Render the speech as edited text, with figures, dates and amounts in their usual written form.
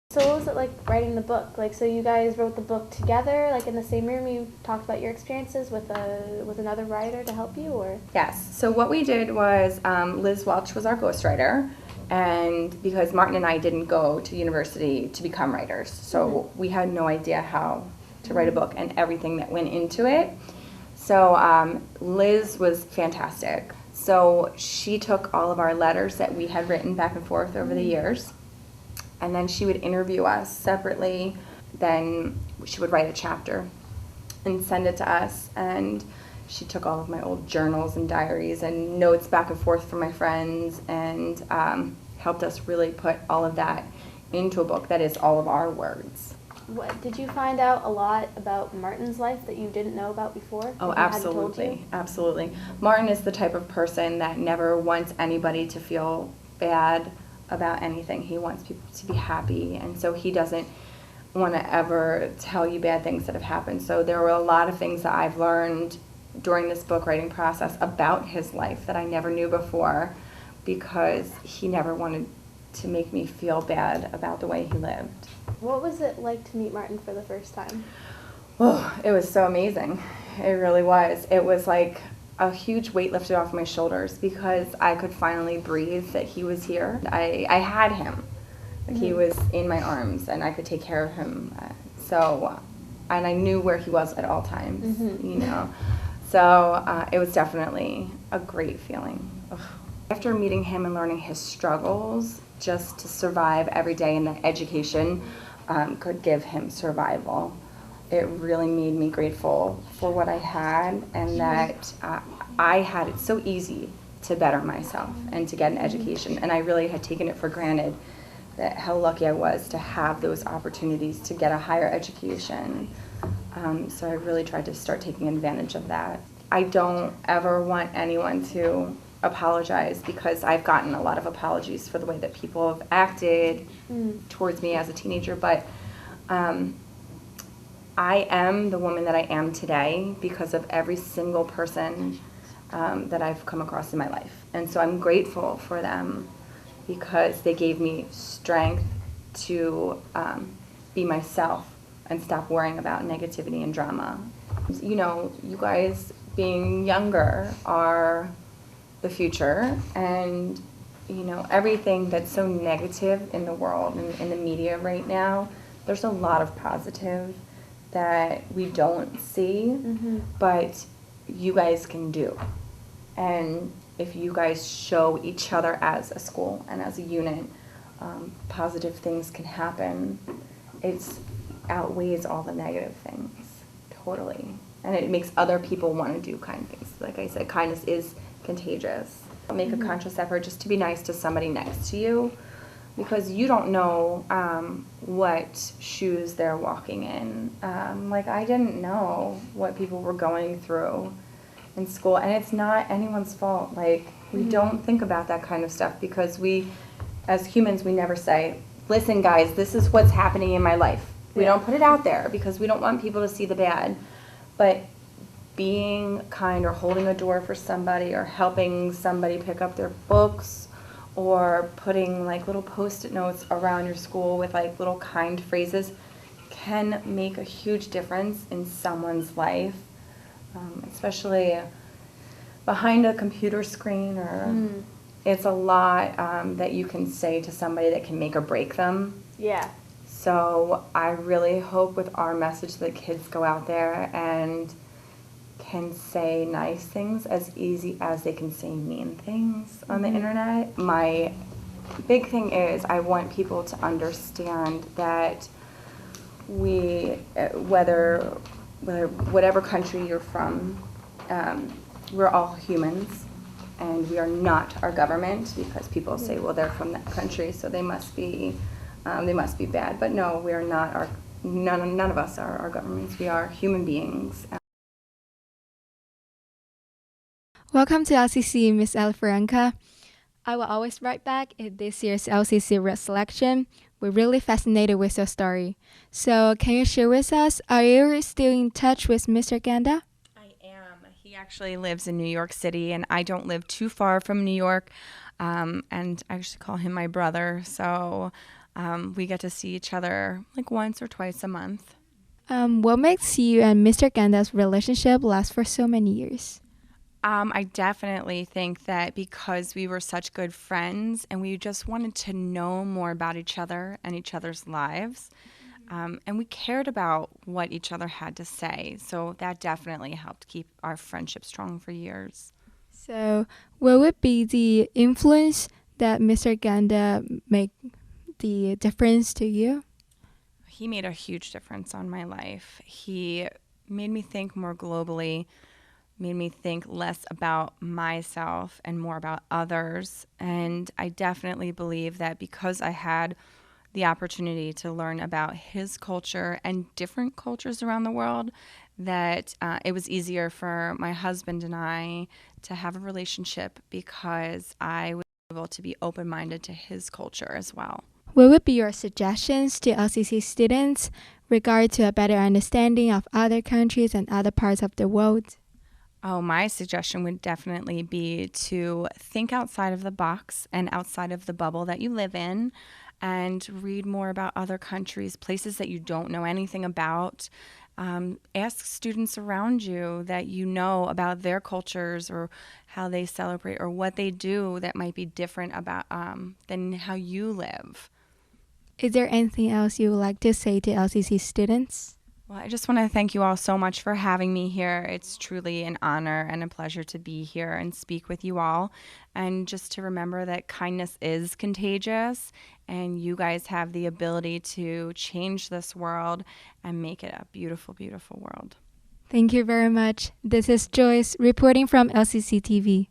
So what was it like writing the book? Like, so you guys wrote the book together, like in the same room? You talked about your experiences with another writer to help you, or? Yes. So what we did was Liz Welch was our ghostwriter, and because Martin and I didn't go to university to become writers, so we had no idea how to write a book and everything that went into it. So Liz was fantastic. So she took all of our letters that we had written back and forth over the years, and then she would interview us separately. Then she would write a chapter and send it to us, and she took all of my old journals and diaries and notes back and forth from my friends, and helped us really put all of that into a book that is all of our words. What, did you find out a lot about Martin's life that you didn't know about before? Oh, absolutely, absolutely. Martin is the type of person that never wants anybody to feel bad about anything. He wants people to be happy, and so he doesn't want to ever tell you bad things that have happened. So there were a lot of things that I've learned during this book writing process about his life that I never knew before, because he never wanted to make me feel bad about the way he lived. What was it like to meet Martin for the first time? Oh, it was so amazing. It really was. It was like a huge weight lifted off my shoulders, because I could finally breathe that he was here. I had him. Like, he was in my arms, and I could take care of him. And I knew where he was at all times, you know. So it was definitely a great feeling. Ugh. After meeting him and learning his struggles just to survive every day, and that education could give him survival, it really made me grateful for what I had, and that I had it so easy to better myself and to get an education. And I really had taken it for granted that how lucky I was to have those opportunities to get a higher education. So I really tried to start taking advantage of that. I don't ever want anyone to apologize, because I've gotten a lot of apologies for the way that people have acted towards me as a teenager, but I am the woman that I am today because of every single person that I've come across in my life. And so I'm grateful for them, because they gave me strength to be myself and stop worrying about negativity and drama. You know, you guys being younger are the future, and you know, everything that's so negative in the world and in the media right now, there's a lot of positive that we don't see, but you guys can do. And if you guys show each other as a school and as a unit, positive things can happen. It outweighs all the negative things, totally. And it makes other people want to do kind things. Like I said, kindness is contagious. Make a conscious effort just to be nice to somebody next to you, because you don't know what shoes they're walking in. Like, I didn't know what people were going through in school, and it's not anyone's fault. Like, we don't think about that kind of stuff, because we, as humans, we never say, listen guys, this is what's happening in my life. We don't put it out there because we don't want people to see the bad. But being kind, or holding a door for somebody, or helping somebody pick up their books, or putting like little post-it notes around your school with like little kind phrases, can make a huge difference in someone's life, especially behind a computer screen. Or it's a lot that you can say to somebody that can make or break them. Yeah. So I really hope with our message that kids go out there and can say nice things as easy as they can say mean things on the internet. My big thing is I want people to understand that whatever country you're from, we're all humans, and we are not our government, because people say, well, they're from that country, so they must be bad. But no, we are not. None of us are our governments. We are human beings. Welcome to LCC, Miss Alifirenka. I will always write back in this year's LCC Reads selection. We're really fascinated with your story. So can you share with us, are you still in touch with Mr. Ganda? I am. He actually lives in New York City, and I don't live too far from New York. And I actually call him my brother. So We get to see each other like once or twice a month. What makes you and Mr. Ganda's relationship last for so many years? I definitely think that because we were such good friends and we just wanted to know more about each other and each other's lives, and we cared about what each other had to say. So that definitely helped keep our friendship strong for years. So, what would be the influence that Mr. Ganda make the difference to you? He made a huge difference on my life. He made me think more globally, made me think less about myself and more about others. And I definitely believe that because I had the opportunity to learn about his culture and different cultures around the world, that it was easier for my husband and I to have a relationship because I was able to be open-minded to his culture as well. What would be your suggestions to LCC students regard to a better understanding of other countries and other parts of the world? Oh, my suggestion would definitely be to think outside of the box and outside of the bubble that you live in and read more about other countries, places that you don't know anything about. Ask students around you that you know about their cultures or how they celebrate or what they do that might be different about than how you live. Is there anything else you would like to say to LCC students? Well, I just want to thank you all so much for having me here. It's truly an honor and a pleasure to be here and speak with you all. And just to remember that kindness is contagious, and you guys have the ability to change this world and make it a beautiful, beautiful world. Thank you very much. This is Joyce reporting from LCCTV.